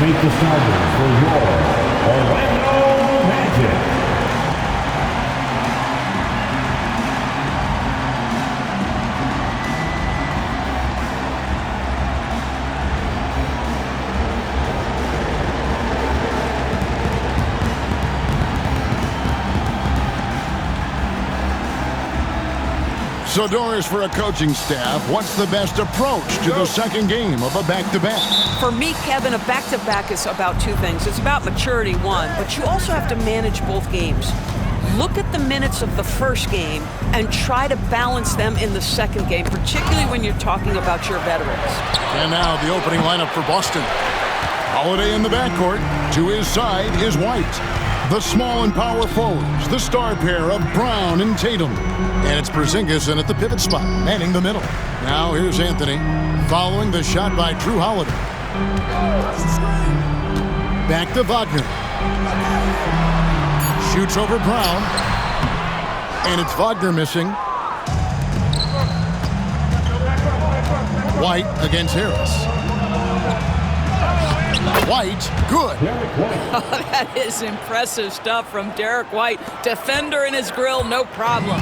meet the starters for your Orlando Magic. So, Doris, for a coaching staff, what's the best approach to the second game of a back-to-back? For me, Kevin, a back-to-back is about two things. It's about maturity, one, but you also have to manage both games. Look at the minutes of the first game and try to balance them in the second game, particularly when you're talking about your veterans. And now the opening lineup for Boston. Holiday in the backcourt. To his side is White. The small and power forwards, the star pair of Brown and Tatum. And it's Porzingis in at the pivot spot, manning the middle. Now here's Anthony, following the shot by Drew Holiday. Back to Wagner. Shoots over Brown. And it's Wagner missing. White against Harris. White, good. Oh, that is impressive stuff from Derek White. Defender in his grill, no problem.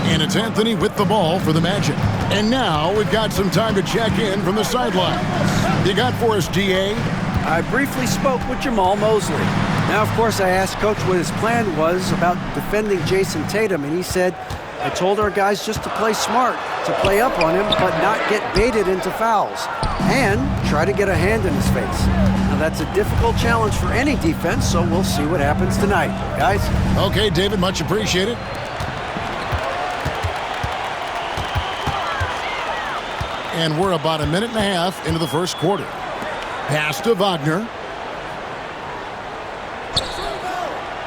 And it's Anthony with the ball for the Magic. And now we've got some time to check in from the sidelines. You got for us, DA? I briefly spoke with Jamal Mosley. Now, of course, I asked Coach what his plan was about defending Jason Tatum, and he said, I told our guys just to play smart, to play up on him, but not get baited into fouls, and try to get a hand in his face. Now, that's a difficult challenge for any defense, so we'll see what happens tonight. Guys? Okay, David, much appreciated. And we're about a minute and a half into the first quarter. Pass to Wagner.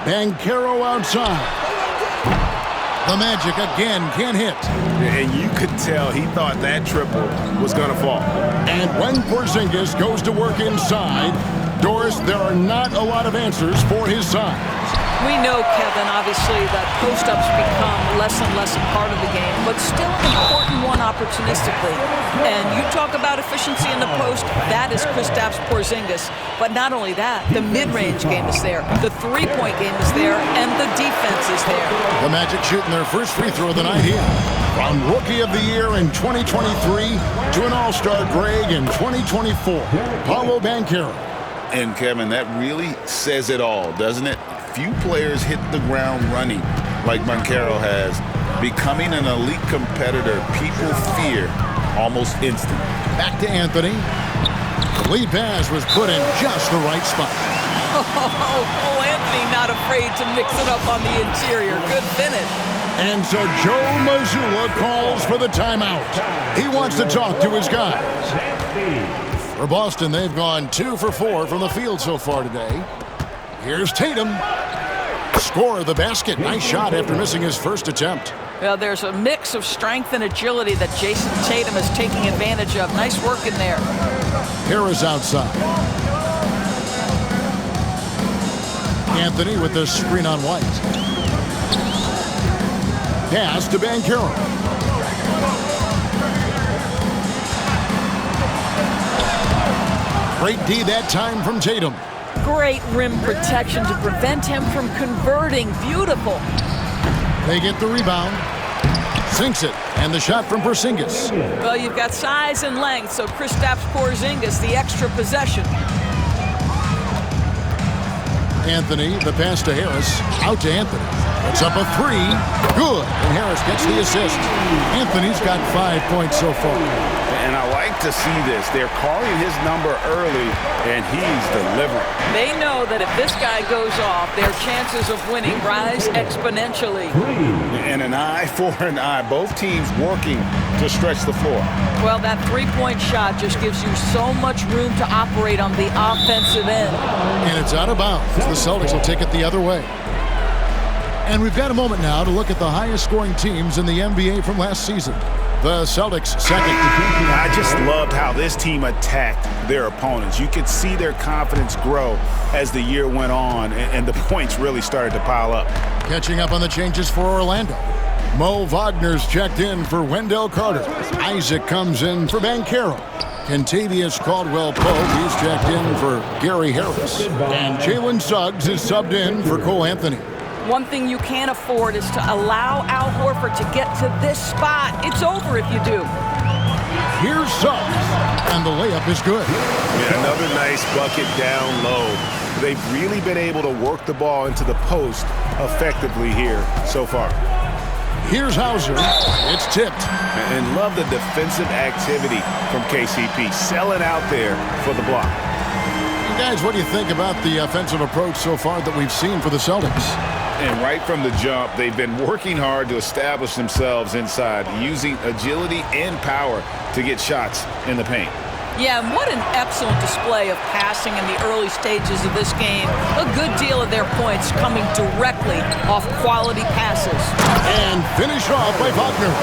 Banchero outside. The Magic again can't hit. And you could tell he thought that triple was going to fall. And when Porzingis goes to work inside, Doris, there are not a lot of answers for his side. We know, Kevin, obviously, that post-ups become less and less a part of the game, but still an important one opportunistically. And you talk about efficiency in the post, that is Kristaps Porzingis. But not only that, the mid-range game is there, the three-point game is there, and the defense is there. The Magic shooting their first free throw of the night here. From Rookie of the Year in 2023 to an All-Star Greg in 2024, Paolo Banchero. And, Kevin, that really says it all, doesn't it? Few players hit the ground running like Banchero has. Becoming an elite competitor, people fear almost instantly. Back to Anthony. The lead pass was put in just the right spot. Oh, Anthony not afraid to mix it up on the interior. Good finish. And so Joe Mazzulla calls for the timeout. He wants to talk to his guys. For Boston, they've gone 2 for 4 from the field so far today. Here's Tatum. Score of the basket. Nice shot after missing his first attempt. Well, there's a mix of strength and agility that Jason Tatum is taking advantage of. Nice work in there. Harris outside. Anthony with the screen on White. Pass to Banchero. Great D that time from Tatum. Great rim protection to prevent him from converting. Beautiful. They get the rebound. Sinks it. And the shot from Porzingis. Well, you've got size and length, so Kristaps Porzingis, the extra possession. Anthony, the pass to Harris. Out to Anthony. It's up a three. Good. And Harris gets the assist. Anthony's got 5 points so far. And I like to see this. They're calling his number early, and he's delivering. They know that if this guy goes off, their chances of winning rise exponentially. And an eye for an eye. Both teams working to stretch the floor. Well, that three-point shot just gives you so much room to operate on the offensive end. And it's out of bounds. The Celtics will take it the other way. And we've got a moment now to look at the highest scoring teams in the NBA from last season. The Celtics second. I just loved how this team attacked their opponents. You could see their confidence grow as the year went on, and the points really started to pile up. Catching up on the changes for Orlando. Mo Wagner's checked in for Wendell Carter. Isaac comes in for Banchero. Contavious Caldwell-Pope, he's checked in for Gary Harris. And Jalen Suggs is subbed in for Cole Anthony. One thing you can't afford is to allow Al Horford to get to this spot. It's over if you do. Here's Suggs, and the layup is good. Yeah, another nice bucket down low. They've really been able to work the ball into the post effectively here so far. Here's Hauser. It's tipped. And love the defensive activity from KCP. Selling out there for the block. Guys, what do you think about the offensive approach so far that we've seen for the Celtics? And right from the jump, they've been working hard to establish themselves inside, using agility and power to get shots in the paint. Yeah, and what an excellent display of passing in the early stages of this game. A good deal of their points coming directly off quality passes. And finish off by Wagner.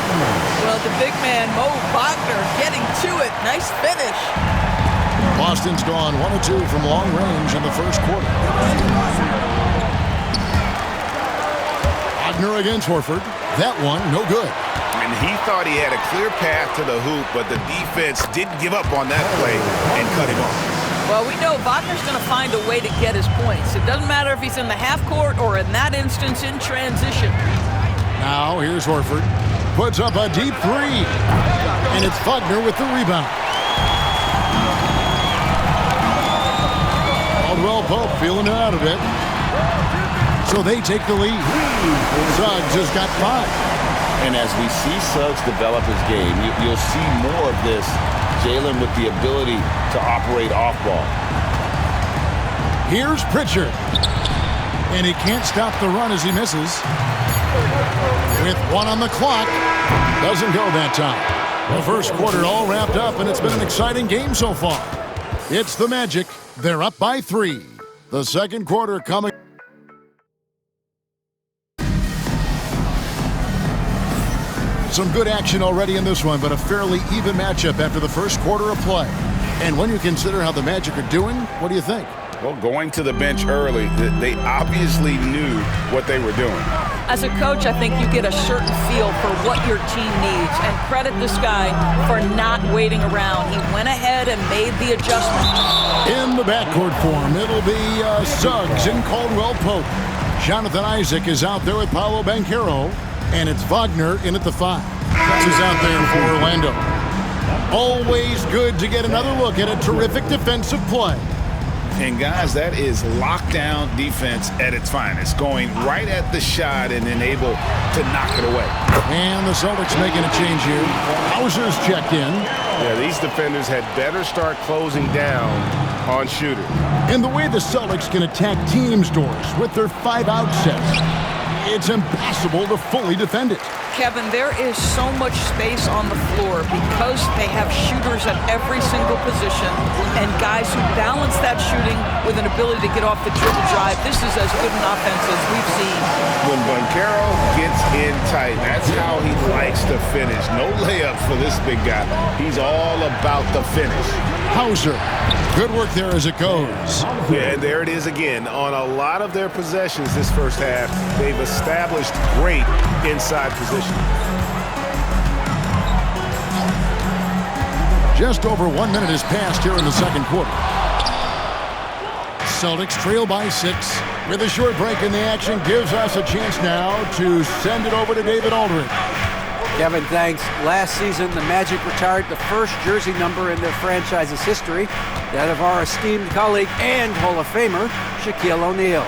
Well, the big man, Mo Wagner, getting to it. Nice finish. Boston's gone 1 of 2 from long range in the first quarter. Wagner against Horford. That one, no good. And he thought he had a clear path to the hoop, but the defense didn't give up on that play and cut him off. Well, we know Wagner's going to find a way to get his points. It doesn't matter if he's in the half court or in that instance in transition. Now here's Horford. Puts up a deep three. And it's Wagner with the rebound. Caldwell-Pope feeling it out a bit. So they take the lead. Suggs has got 5. And as we see Suggs develop his game, you'll see more of this. Jalen with the ability to operate off ball. Here's Pritchard. And he can't stop the run as he misses. With 1 on the clock. Doesn't go that time. The first quarter all wrapped up, and it's been an exciting game so far. It's the Magic. They're up by 3. The second quarter coming. Some good action already in this one, but a fairly even matchup after the first quarter of play. And when you consider how the Magic are doing, what do you think? Well, going to the bench early, they obviously knew what they were doing. As a coach, I think you get a certain feel for what your team needs, and credit this guy for not waiting around. He went ahead and made the adjustment. In the backcourt form, it'll be Suggs and Caldwell-Pope. Jonathan Isaac is out there with Paolo Banchero. And it's Wagner in at the 5. This is out there for Orlando. Always good to get another look at a terrific defensive play. And guys, that is lockdown defense at its finest. Going right at the shot and then able to knock it away. And the Celtics making a change here. Hauser's checked in. Yeah, these defenders had better start closing down on Shooter. And the way the Celtics can attack teams, Doris, with their 5-out sets, it's impossible to fully defend it. Kevin, there is so much space on the floor because they have shooters at every single position and guys who balance that shooting with an ability to get off the dribble drive. This is as good an offense as we've seen. When Banchero gets in tight, that's how he likes to finish. No layups for this big guy. He's all about the finish. Hauser, good work there as it goes. Yeah, and there it is again. On a lot of their possessions this first half, they've established great inside position. Just over 1 minute has passed here in the second quarter. Celtics trail by 6. With a short break in the action, gives us a chance now to send it over to David Aldridge. Kevin, thanks. Last season, the Magic retired the first jersey number in their franchise's history, that of our esteemed colleague and Hall of Famer, Shaquille O'Neal.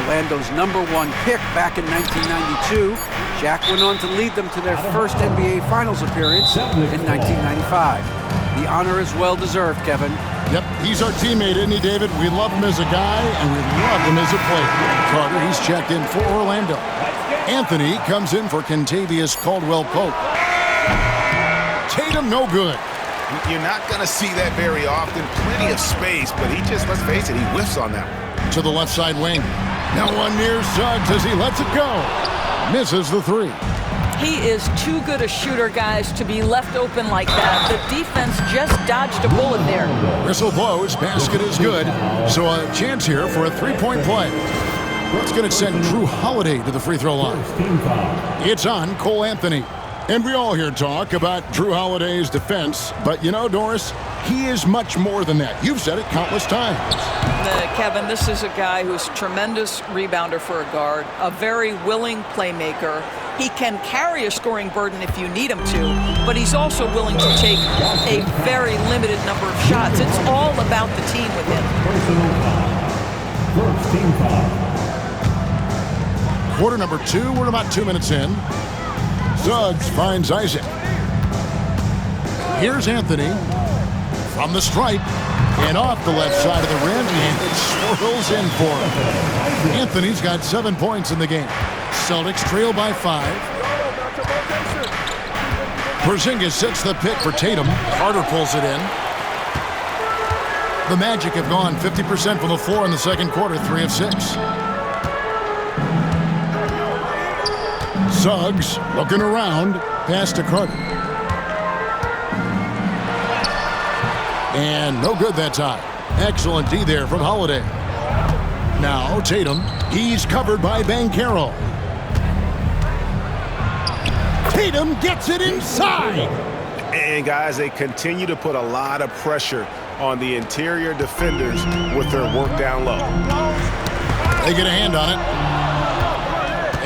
Orlando's #1 pick back in 1992, Shaq went on to lead them to their first NBA Finals appearance in 1995. The honor is well-deserved, Kevin. Yep, he's our teammate, isn't he, David? We love him as a guy, and we love him as a player. Carter, he's checked in for Orlando. Anthony comes in for Contavious Caldwell-Pope. Tatum, no good. You're not going to see that very often. Plenty of space, but he just, let's face it, he whiffs on that one. To the left side wing. Now one near Suggs as he lets it go. Misses the 3. He is too good a shooter, guys, to be left open like that. The defense just dodged a bullet there. Whistle blows. Basket is good. So a chance here for a 3-point play. It's going to send Drew Holiday to the free throw line. It's on Cole Anthony. And we all hear talk about Drew Holiday's defense. But you know, Doris, he is much more than that. You've said it countless times. Kevin, this is a guy who's a tremendous rebounder for a guard, a very willing playmaker. He can carry a scoring burden if you need him to, but he's also willing to take a very limited number of shots. It's all about the team with him. First team foul. Quarter number 2, we're about 2 minutes in. Suggs finds Isaac. Here's Anthony from the stripe and off the left side of the rim, and it swirls in for him. Anthony's got 7 points in the game. Celtics trail by 5. Porzingis sets the pick for Tatum. Carter pulls it in. The Magic have gone 50% from the floor in the second quarter, 3 of 6. Suggs looking around, pass to Carter. And no good that time. Excellent D there from Holiday. Now Tatum, he's covered by Banchero. Tatum gets it inside. And guys, they continue to put a lot of pressure on the interior defenders with their work down low. They get a hand on it.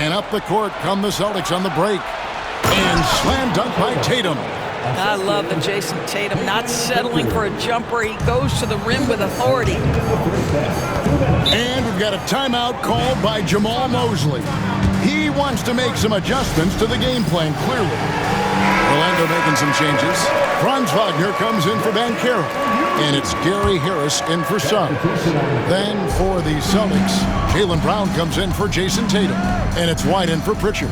And up the court come the Celtics on the break. And slam dunk by Tatum. I love the Jason Tatum not settling for a jumper. He goes to the rim with authority. And we've got a timeout called by Jamal Mosley. He wants to make some adjustments to the game plan, clearly. Orlando making some changes. Franz Wagner comes in for Banchero. And it's Gary Harris in for Suggs. Then for the Celtics, Jaylen Brown comes in for Jason Tatum. And it's White in for Pritchard.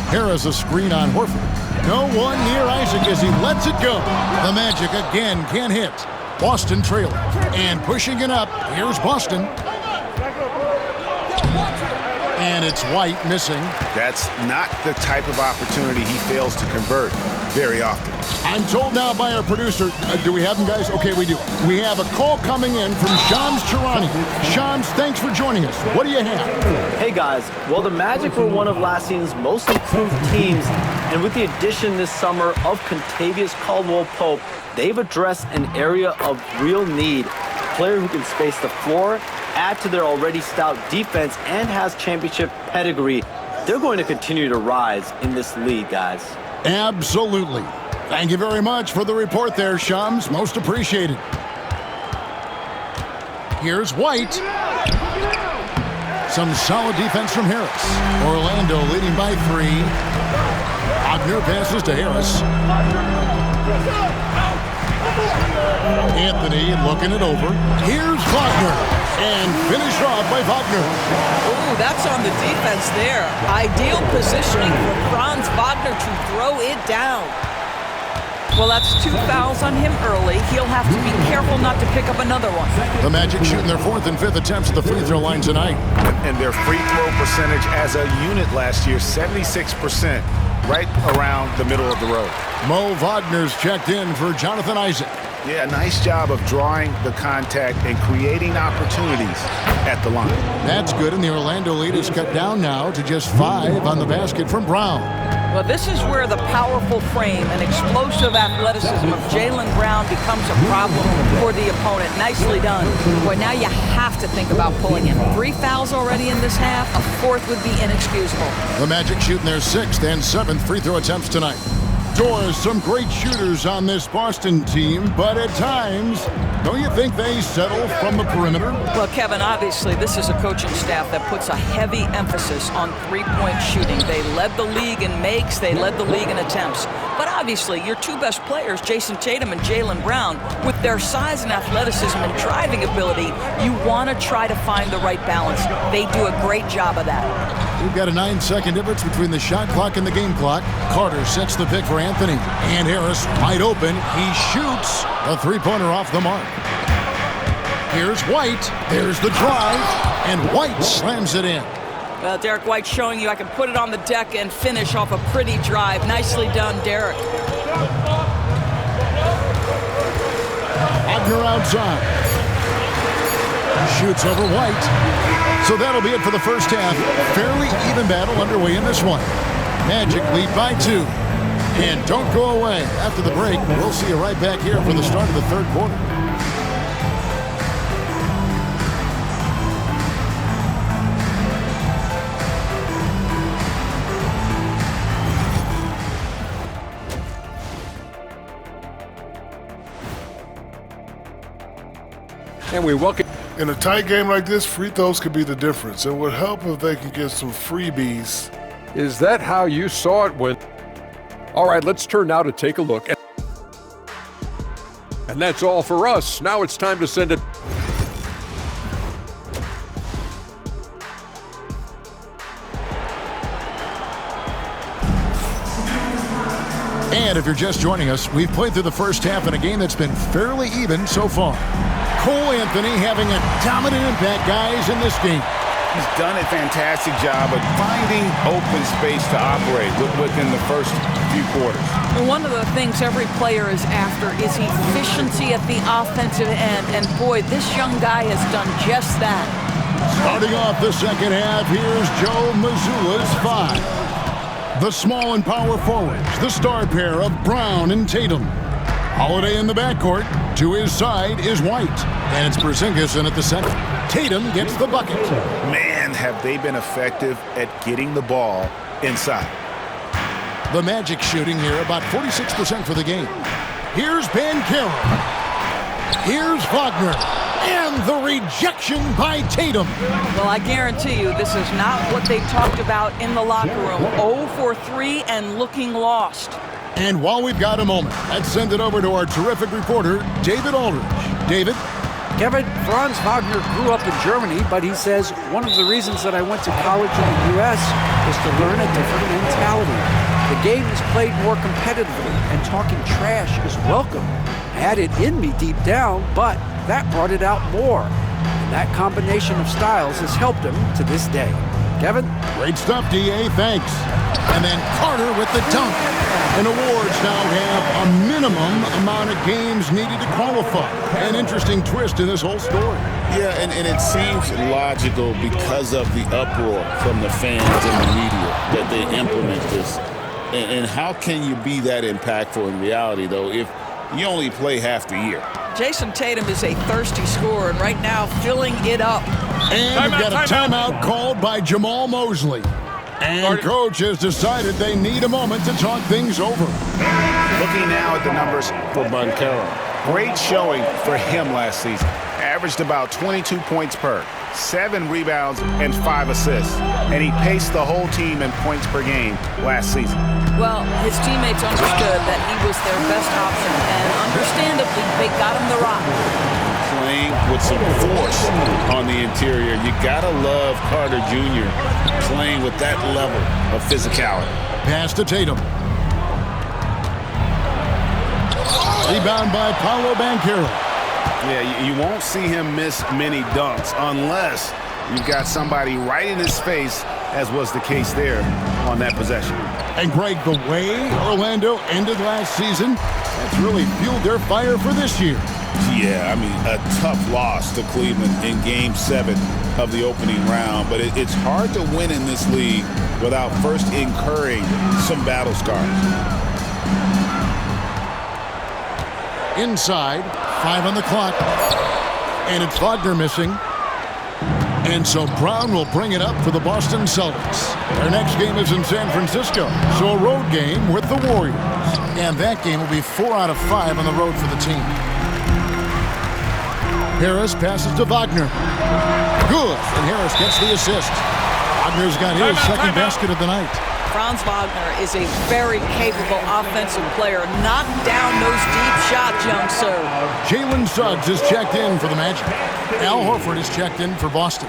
Harris a screen on Horford. No one near Isaac as he lets it go. The Magic again can't hit. Boston trailing. And pushing it up. Here's Boston. And it's White missing. That's not the type of opportunity he fails to convert very often. I'm told now by our producer, do we have them, guys? Okay, we do. We have a call coming in from Shams Charani. Shams, thanks for joining us. What do you have? Hey, guys. Well, the Magic were one of last season's most improved teams, and with the addition this summer of Contavious Caldwell-Pope, they've addressed an area of real need. A player who can space the floor, add to their already stout defense, and has championship pedigree. They're going to continue to rise in this league, guys. Absolutely. Thank you very much for the report there, Shams. Most appreciated. Here's White. Some solid defense from Harris. Orlando leading by 3. Wagner passes to Harris. Anthony looking it over. Here's Wagner. And finished off by Wagner. Ooh, that's on the defense there. Ideal positioning for Franz Wagner to throw it down. Well, that's 2 fouls on him early. He'll have to be careful not to pick up another one. The Magic shooting their 4th and 5th attempts at the free throw line tonight. And their free throw percentage as a unit last year, 76%, right around the middle of the road. Mo Wagner's checked in for Jonathan Isaac. Yeah, nice job of drawing the contact and creating opportunities at the line. That's good, and the Orlando lead is cut down now to just 5 on the basket from Brown. Well, this is where the powerful frame and explosive athleticism of Jaylen Brown becomes a problem for the opponent. Nicely done. Boy, now you have to think about pulling him. 3 fouls already in this half. A 4th would be inexcusable. The Magic shooting their 6th and 7th free throw attempts tonight. Doors, some great shooters on this Boston team, but at times, don't you think they settle from the perimeter? Well, Kevin, obviously, this is a coaching staff that puts a heavy emphasis on three-point shooting. They led the league in makes, they led the league in attempts. But obviously, your 2 best players, Jason Tatum and Jaylen Brown, with their size and athleticism and driving ability, you want to try to find the right balance. They do a great job of that. We've got a 9-second difference between the shot clock and the game clock. Carter sets the pick for Anthony. And Harris wide open. He shoots a 3-pointer off the mark. Here's White. There's the drive. And White slams it in. Well, Derek White showing you I can put it on the deck and finish off a pretty drive. Nicely done, Derek. Wagner outside. Shoots over White. So that'll be it for the first half. Fairly even battle underway in this one. Magic lead by 2. And don't go away. After the break, we'll see you right back here for the start of the third quarter. And we welcome. In a tight game like this, free throws could be the difference. It would help if they could get some freebies. Is that how you saw it when? All right, let's turn now to take a look. And that's all for us. Now it's time to send it. And if you're just joining us, we've played through the first half in a game that's been fairly even so far. Cole Anthony having a dominant impact, guys, in this game. He's done a fantastic job of finding open space to operate within the first few quarters. And one of the things every player is after is efficiency at the offensive end. And boy, this young guy has done just that. Starting off the second half, here's Joe Mazzulla's 5. The small and power forwards, the star pair of Brown and Tatum. Holiday in the backcourt. To his side is White. And it's Porzingis in at the center. Tatum gets the bucket. Man, have they been effective at getting the ball inside. The Magic shooting here about 46% for the game. Here's Banchero. Here's Wagner. And the rejection by Tatum. Well, I guarantee you this is not what they talked about in the locker room. 0 for 3 and looking lost. And while we've got a moment, let's send it over to our terrific reporter, David Aldridge. David? Kevin, Franz Wagner grew up in Germany, but he says one of the reasons that I went to college in the U.S. was to learn a different mentality. The game is played more competitively, and talking trash is welcome. I had it in me deep down, but that brought it out more. And that combination of styles has helped him to this day. Kevin? Great stuff, D.A. Thanks. And then Carter with the dunk. And awards now have a minimum amount of games needed to qualify. An interesting twist in this whole story. Yeah, and it seems logical because of the uproar from the fans and the media that they implement this. And how can you be that impactful in reality, though, if you only play half the year? Jason Tatum is a thirsty scorer, and right now filling it up. And we've got a timeout called by Jamal Mosley. And coach has decided they need a moment to talk things over. Looking now at the numbers for Banchero. Great showing for him last season. Averaged about 22 points per, 7 rebounds, and 5 assists. And he paced the whole team in points per game last season. Well, his teammates understood that he was their best option, and understandably, they got him the rock. Playing with some force on the interior. You gotta love Carter Jr. playing with that level of physicality. Pass to Tatum. Rebound by Paolo Banchero. Yeah, you won't see him miss many dunks unless you've got somebody right in his face, as was the case there on that possession. And Greg, the way Orlando ended last season, that's really fueled their fire for this year. Yeah, I mean, a tough loss to Cleveland in Game 7 of the opening round. But it's hard to win in this league without first incurring some battle scars. Inside, 5 on the clock. And it's Wagner missing. And so Brown will bring it up for the Boston Celtics. Their next game is in San Francisco, so a road game with the Warriors. And that game will be 4 out of 5 on the road for the team. Harris passes to Wagner. Good, and Harris gets the assist. Wagner's got his second basket of the night. Franz Wagner is a very capable offensive player. Knock down those deep shots, young sir. Jalen Suggs is checked in for the Magic. Al Horford is checked in for Boston.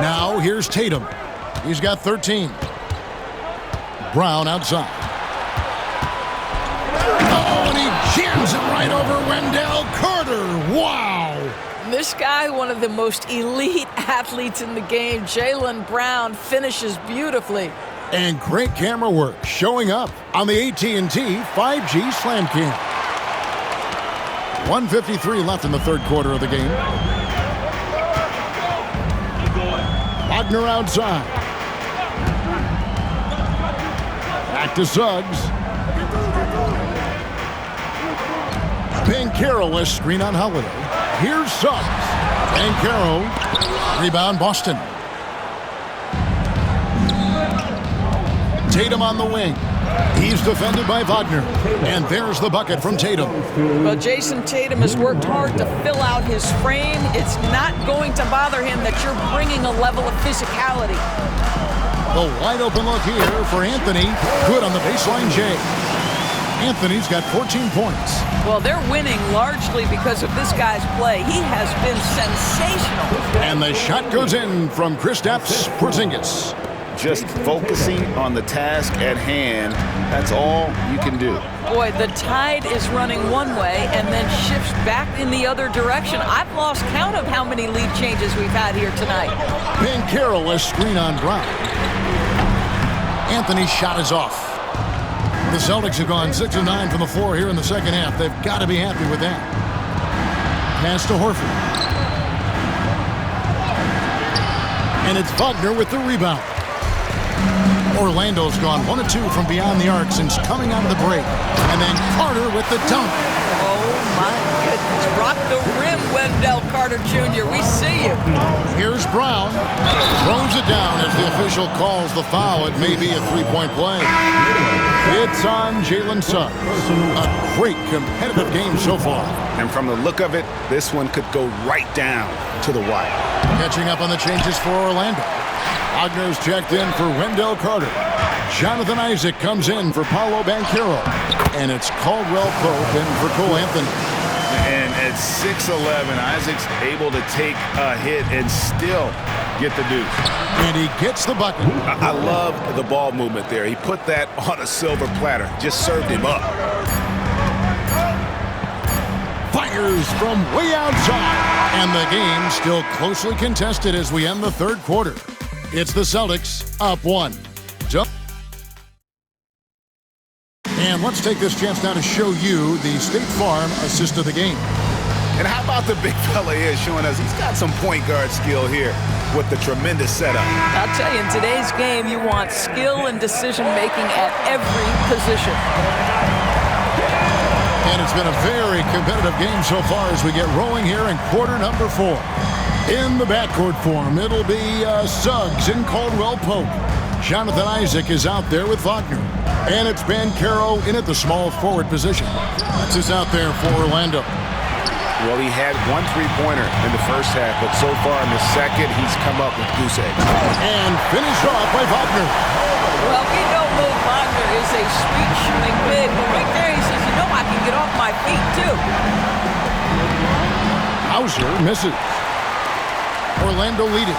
Now here's Tatum. He's got 13. Brown outside. Oh, and he jams it right over Wendell Carter. Wow. This guy, one of the most elite athletes in the game, Jaylen Brown, finishes beautifully. And great camera work showing up on the AT&T 5G Slam Cam. 1:53 left in the third quarter of the game. Wagner outside. Back to Suggs. Banchero, a screen on Holiday. Here's Suggs. Banchero. Rebound Boston. Tatum on the wing. He's defended by Wagner. And there's the bucket from Tatum. Well, Jason Tatum has worked hard to fill out his frame. It's not going to bother him that you're bringing a level of physicality. The wide open look here for Anthony. Good on the baseline, Jay. Anthony's got 14 points. Well, they're winning largely because of this guy's play. He has been sensational. And the shot goes in from Kristaps Porzingis. Just focusing on the task at hand, that's all you can do. Boy, the tide is running one way and then shifts back in the other direction. I've lost count of how many lead changes we've had here tonight. Banchero, a screen on Brown. Anthony's shot is off. The Celtics have gone 6 of 9 from the floor here in the second half. They've got to be happy with that. Pass to Horford. And it's Wagner with the rebound. Orlando's gone 1 of 2 from beyond the arc since coming out of the break. And then Carter with the dunk. Oh, my goodness. Rock the rim, Wendell Carter Jr. We see you. Here's Brown. Throws it down as the official calls the foul. It may be a three-point play. It's on Jalen Suggs. A great competitive game so far. And from the look of it, this one could go right down to the wire. Catching up on the changes for Orlando. Wagner's checked in for Wendell Carter. Jonathan Isaac comes in for Paolo Banchero. And it's Caldwell Pope in for Cole Anthony. And at 6'11", Isaac's able to take a hit and still get the deuce. And he gets the bucket. I love the ball movement there. He put that on a silver platter. Just served him up. Fires from way outside. And the game still closely contested as we end the third quarter. It's the Celtics up 1. And let's take this chance now to show you the State Farm assist of the game. And how about the big fella here showing us he's got some point guard skill here with the tremendous setup. I'll tell you, in today's game, you want skill and decision-making at every position. And it's been a very competitive game so far as we get rolling here in quarter number 4. In the backcourt form, it'll be Suggs and Caldwell Pope. Jonathan Isaac is out there with Wagner. And it's Banchero in at the small forward position. That's who's out there for Orlando. Well, he had 1 3-pointer in the first half, but so far in the second, he's come up with goose eggs. And finished off by Wagner. Well, we know Mo Wagner is a street shooting big, but right there he says, you know, I can get off my feet too. Hauser misses. Orlando leading.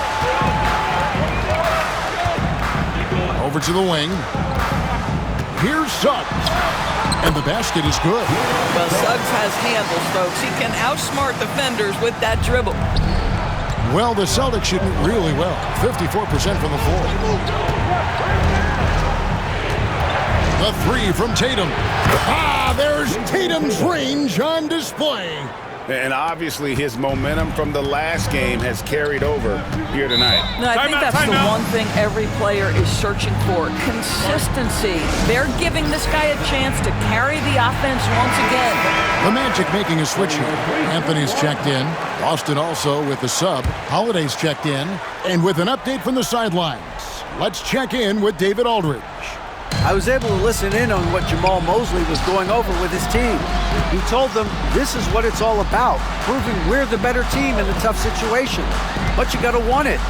Over to the wing. Here's Suggs. And the basket is good. Well, Suggs has handles, folks. He can outsmart defenders with that dribble. Well, the Celtics shooting really well. 54% from the floor. The three from Tatum. There's Tatum's range on display. And obviously his momentum from the last game has carried over here tonight. No, I think that's the one thing every player is searching for. Consistency. They're giving this guy a chance to carry the offense once again. The Magic making a switch here. Anthony's checked in. Boston also with the sub. Holiday's checked in. And with an update from the sidelines, let's check in with David Aldridge. I was able to listen in on what Jamal Mosley was going over with his team. He told them this is what it's all about, proving we're the better team in a tough situation. But you got to want it.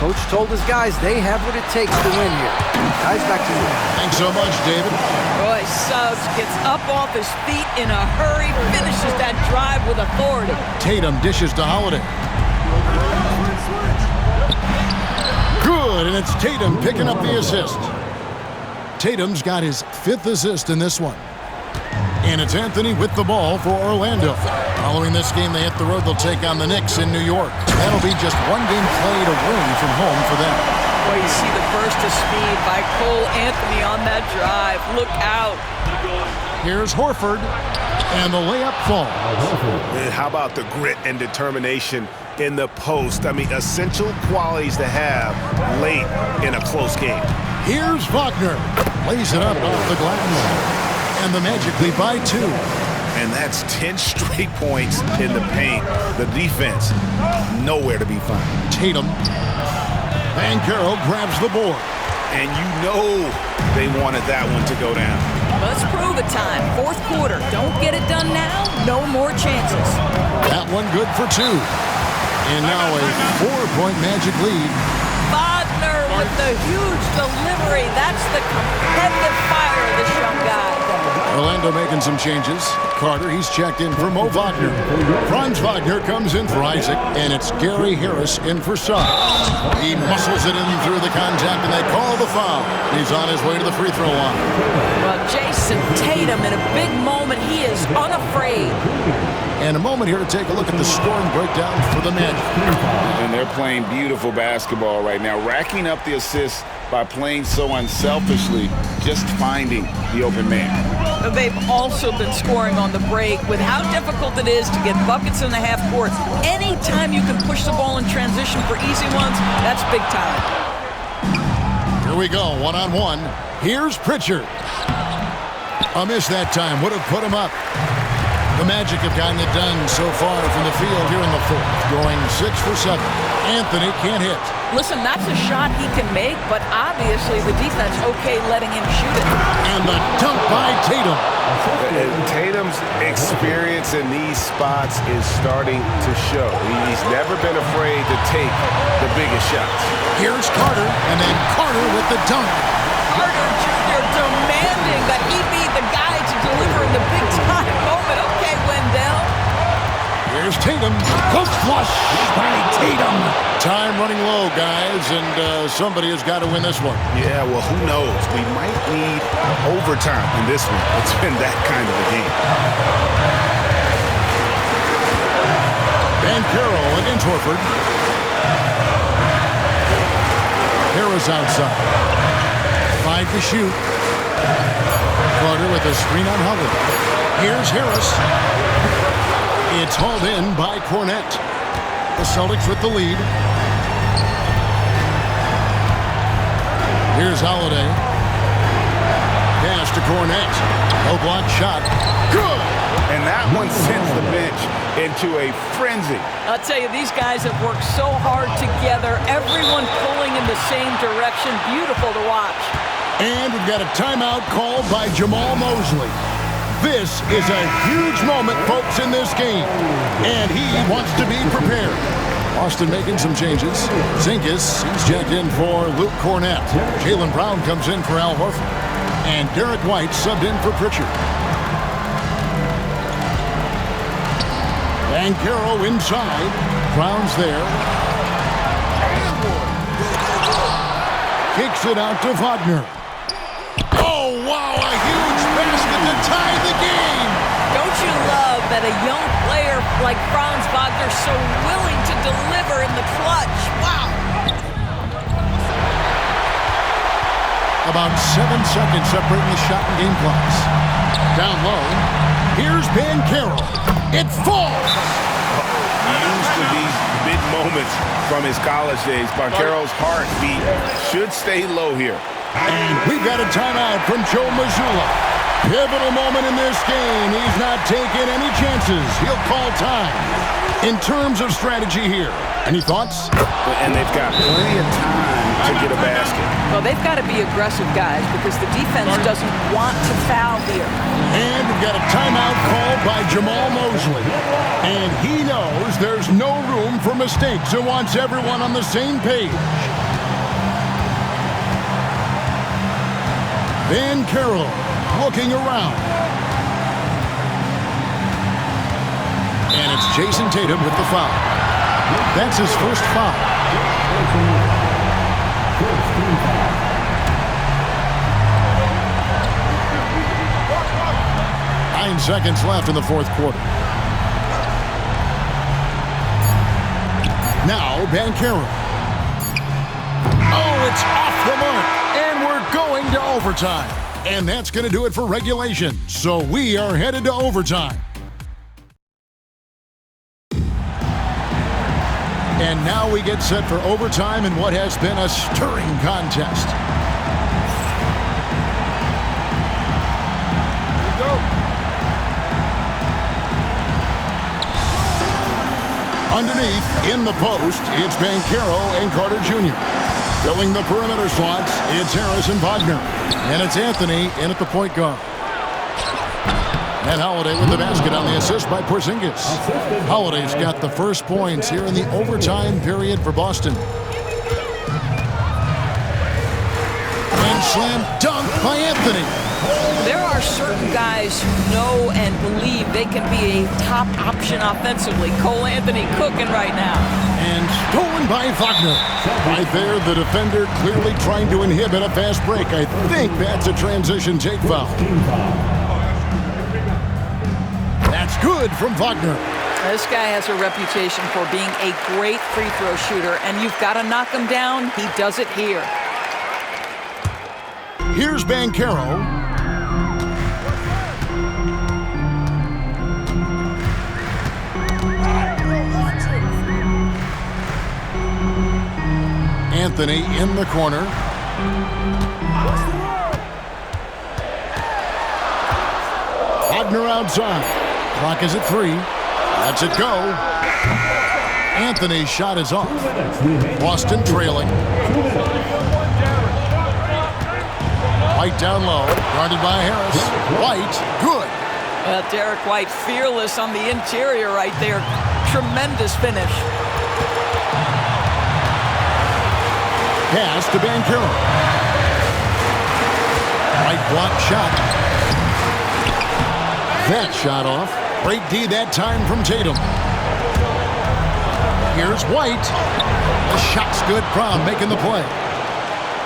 Coach told his guys they have what it takes to win here. Guys, back to you. Thanks so much, David. Boy, Suggs gets up off his feet in a hurry, finishes that drive with authority. Tatum dishes to Holiday. Good, and it's Tatum picking up the assist. Tatum's got his 5th assist in this one. And it's Anthony with the ball for Orlando. Following this game, they hit the road. They'll take on the Knicks in New York. That'll be just one game played away from home for them. Boy, you see the burst of speed by Cole Anthony on that drive. Look out. Here's Horford. And the layup falls. How about the grit and determination in the post? I mean, essential qualities to have late in a close game. Here's Wagner. Lays it up off the glass. And the Magic lead by 2. And that's 10 straight points in the paint. The defense, nowhere to be found. Tatum. Banchero grabs the board. And you know they wanted that one to go down. Let's prove it time. Fourth quarter. Don't get it done now. No more chances. That one good for 2. And now a 4-point Magic lead. Wagner with the huge delivery. That's the competitive fire of this young guy. Orlando making some changes. Carter, he's checked in for Mo Wagner. Franz Wagner comes in for Isaac, and it's Gary Harris in for Suggs. He muscles it in through the contact, and they call the foul. He's on his way to the free throw line. Well, Jason Tatum, in a big moment, he is unafraid. And a moment here to take a look at the scoring breakdown for the Magic. And they're playing beautiful basketball right now, racking up the assists by playing so unselfishly, just finding the open man. They've also been scoring on the break with how difficult it is to get buckets in the half court. Anytime you can push the ball in transition for easy ones, that's big time. Here we go, one-on-one. Here's Pritchard. A miss that time, would have put him up. The Magic have gotten it done so far from the field here in the fourth, going 6 for 7. Anthony can't hit. Listen, that's a shot he can make, but obviously the defense okay letting him shoot it. And the dunk by Tatum. And Tatum's experience in these spots is starting to show. He's never been afraid to take the biggest shots. Here's Carter, and then Carter with the dunk. Carter Jr. demanding that he be the guy to deliver in the big-time moment. Okay, Wendell. Here's Tatum. The flush by Tatum. Time running low, guys, and somebody has got to win this one. Yeah, well, who knows? We might need overtime in this one. It's been that kind of a game. Banchero against Horford. Harris outside. 5 to shoot. Carter with a screen on Howard. Here's Harris. It's hauled in by Cornette. The Celtics with the lead. Here's Holiday. Pass to Cornette. No block shot. Good! And that one sends the bench into a frenzy. I'll tell you, these guys have worked so hard together. Everyone pulling in the same direction. Beautiful to watch. And we've got a timeout called by Jamal Mosley. This is a huge moment, folks, in this game. And he wants to be prepared. Austin making some changes. Zinkis, he's checked in for Luke Cornette. Jaylen Brown comes in for Al Horford. And Derek White subbed in for Pritchard. Banchero inside. Brown's there. Kicks it out to Wagner. Oh, wow, a huge basket to tie the game. Don't you love that a young player like Franz Wagner so willing to deliver in the clutch? Wow. About 7 seconds separating the shot and game clocks. Down low. Here's Banchero. It falls. Used to these big moments from his college days. Banchero's heartbeat should stay low here. And we've got a timeout from Joe Mazzulla. Pivotal moment in this game. He's not taking any chances. He'll call time. In terms of strategy here, any thoughts? And they've got plenty of time to get a basket. Well, they've got to be aggressive, guys, because the defense doesn't want to foul here. And we've got a timeout called by Jamal Mosley. And he knows there's no room for mistakes and wants everyone on the same page. Banchero looking around. And it's Jason Tatum with the foul. That's his first foul. 9 seconds left in the fourth quarter. Now Banchero. Oh, it's off the mark. And we're going to overtime. And that's going to do it for regulation. So we are headed to overtime. And now we get set for overtime in what has been a stirring contest. Underneath, in the post, it's Banchero and Carter Jr. Filling the perimeter slots, it's Harris and Wagner. And it's Anthony in at the point guard. And Holiday with the basket on the assist by Porzingis. Holiday's got the first points here in the overtime period for Boston. And slam dunk by Anthony. There are certain guys who know and believe they can be a top option offensively. Cole Anthony cooking right now. And stolen by Wagner. Right there, the defender clearly trying to inhibit a fast break. I think that's a transition take foul. That's good from Wagner. This guy has a reputation for being a great free throw shooter, and you've got to knock him down. He does it here. Here's Banchero. Anthony in the corner. Wagner outside. Clock is at 3. Lets it go. Anthony's shot is off. Boston trailing. White down low. Guarded by Harris. White, good. Derek White fearless on the interior right there. Tremendous finish. Pass to Banchero. White block shot. That shot off. Great D that time from Tatum. Here's White. The shot's good. Prom making the play.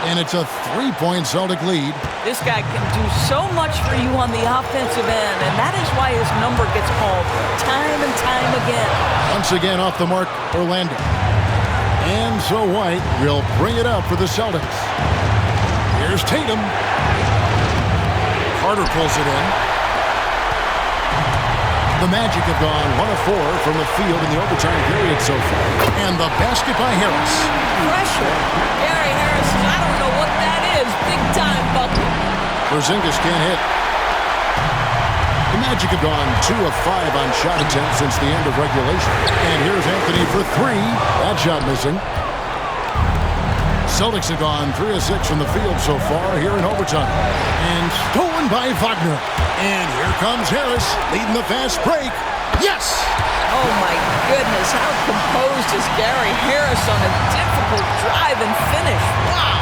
And it's a 3-point Celtic lead. This guy can do so much for you on the offensive end, and that is why his number gets called time and time again. Once again off the mark, Orlando. And so White will bring it up for the Celtics. Here's Tatum. Carter pulls it in. The Magic have gone 1 of 4 from the field in the overtime period so far. And the basket by Harris. Pressure. Gary Harris, I don't know what that is. Big time bucket. Porzingis can't hit. The Magic have gone 2 of 5 on shot attempts since the end of regulation. And here's Anthony for 3. That shot missing. Celtics have gone 3 of 6 from the field so far here in overtime. And stolen by Wagner. And here comes Harris leading the fast break. Yes! Oh my goodness, how composed is Gary Harris on a difficult drive and finish. Wow!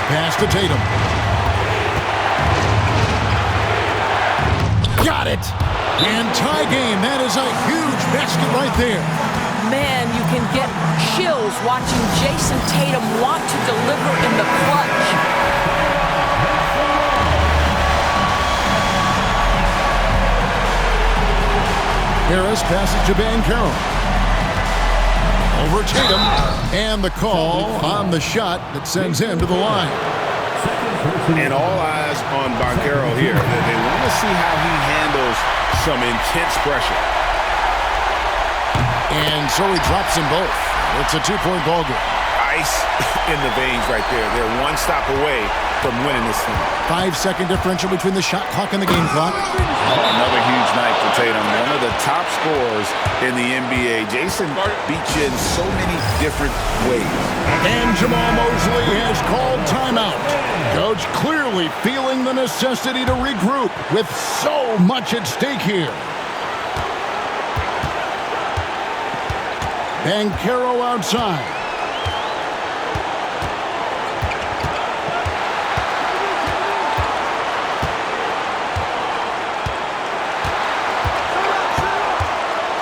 Pass to Tatum. Got it! And tie game. That is a huge basket right there. Man, you can get chills watching Jason Tatum want to deliver in the clutch. Harris passes to Banchero. Over Tatum. And the call on the shot that sends him to the line. And all eyes on Banchero here. They want to see how he handles some intense pressure. And so he drops them both. It's a 2-point ball game. Ice in the veins right there. They're one stop away from winning this thing. 5-second differential between the shot clock and the game clock. Another huge night for Tatum. One of the top scorers in the NBA. Jason beats you in so many different ways. And Jamal Mosley has called timeout. Coach clearly feeling the necessity to regroup with so much at stake here. Banchero outside.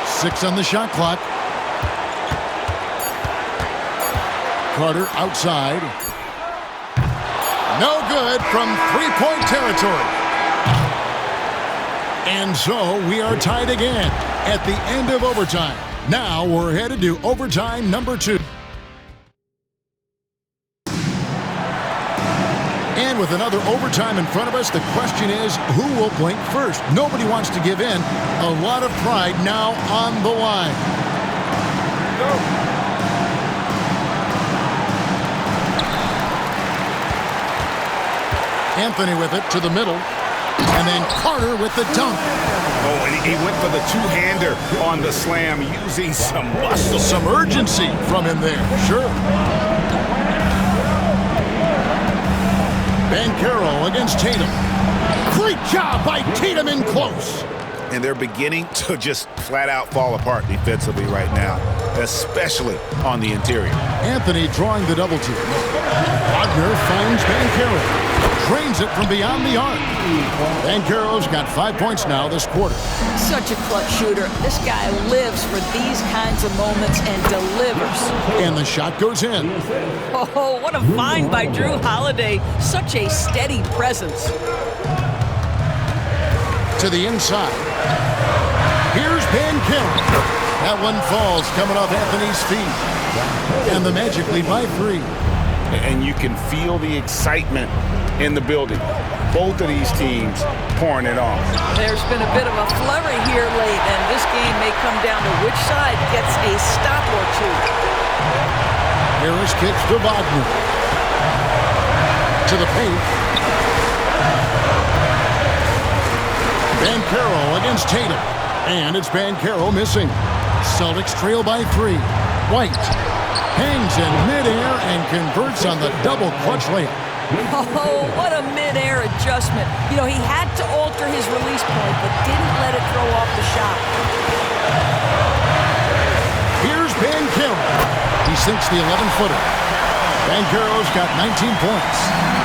Six on the shot clock. Carter outside. No good from three-point territory. And so we are tied again at the end of overtime. Now we're headed to overtime number 2. And with another overtime in front of us, the question is, who will blink first? Nobody wants to give in. A lot of pride now on the line. Anthony with it to the middle. And then Carter with the dunk. Oh, and he went for the two-hander on the slam, using some muscle. Some urgency from him there, sure. Banchero against Tatum. Great job by Tatum in close. And they're beginning to just flat out fall apart defensively right now, especially on the interior. Anthony drawing the double team. Wagner finds Banchero. Drains it from beyond the arc. Banchero's got 5 points now this quarter. Such a clutch shooter. This guy lives for these kinds of moments and delivers. And the shot goes in. Oh, what a find by Drew Holiday. Such a steady presence. To the inside. Here's Banchero. That one falls coming off Anthony's feet. And the Magic lead by 3. And you can feel the excitement in the building. Both of these teams pouring it on. There's been a bit of a flurry here late, and this game may come down to which side gets a stop or two. Harris kicks to Wagner. To the paint. Banchero against Tatum. And it's Banchero missing. Celtics trail by 3. White hangs in midair and converts on the double clutch layup. Oh, what a mid-air adjustment. You know, he had to alter his release point, but didn't let it throw off the shot. Here's Banchero. He sinks the 11-footer. Banchero's got 19 points.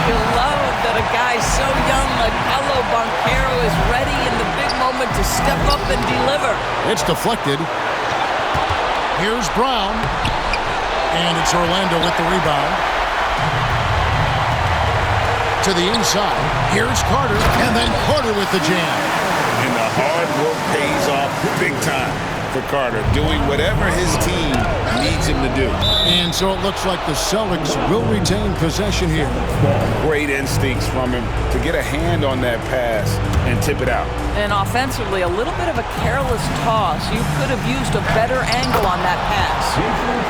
You love that a guy so young like Paolo Banchero is ready in the big moment to step up and deliver. It's deflected. Here's Brown. And it's Orlando with the rebound. To the inside. Here's Carter. And then Carter with the jam. And the hard work pays off big time for Carter, doing whatever his team needs him to do. And so it looks like the Celtics will retain possession here. Great instincts from him to get a hand on that pass and tip it out. And offensively, a little bit of a careless toss. You could have used a better angle on that pass.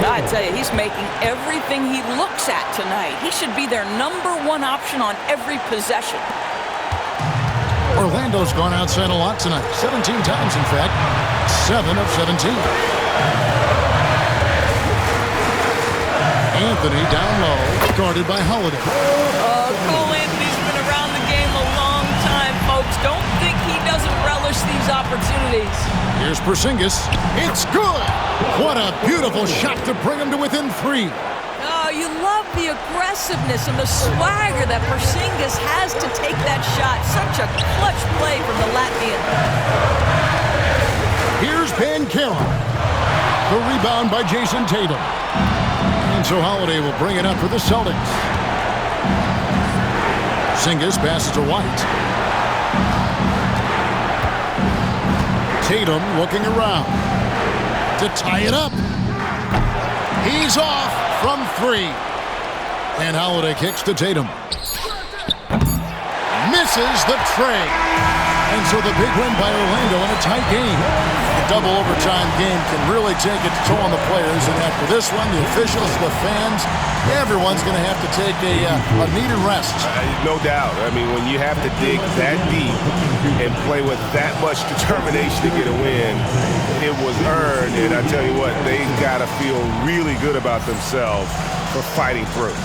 I tell you, he's making everything he looks at tonight. He should be their #1 option on every possession. Orlando's gone outside a lot tonight. 17 times, in fact. 7 of 17. Anthony down low, guarded by Holiday. Cole Anthony's been around the game a long time, folks. Don't think he doesn't relish these opportunities. Here's Porzingis. It's good. What a beautiful shot to bring him to within 3. Oh, you love the aggressiveness and the swagger that Porzingis has to take that shot. Such a clutch play from the Latvian. Here's Banchero. The rebound by Jason Tatum. And so Holiday will bring it up for the Celtics. Porzingis passes to White. Tatum looking around to tie it up. He's off from 3. And Holiday kicks to Tatum. Misses the tray. And so the big win by Orlando in a tight game. A double overtime game can really take its toll on the players. And after this one, the officials, the fans, everyone's going to have to take a needed rest. No doubt. I mean, when you have to dig that deep and play with that much determination to get a win, it was earned. And I tell you what, they got to feel really good about themselves for fighting through.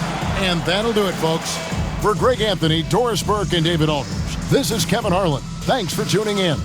And that'll do it, folks. For Greg Anthony, Doris Burke, and David Aldridge, this is Kevin Harlan. Thanks for tuning in.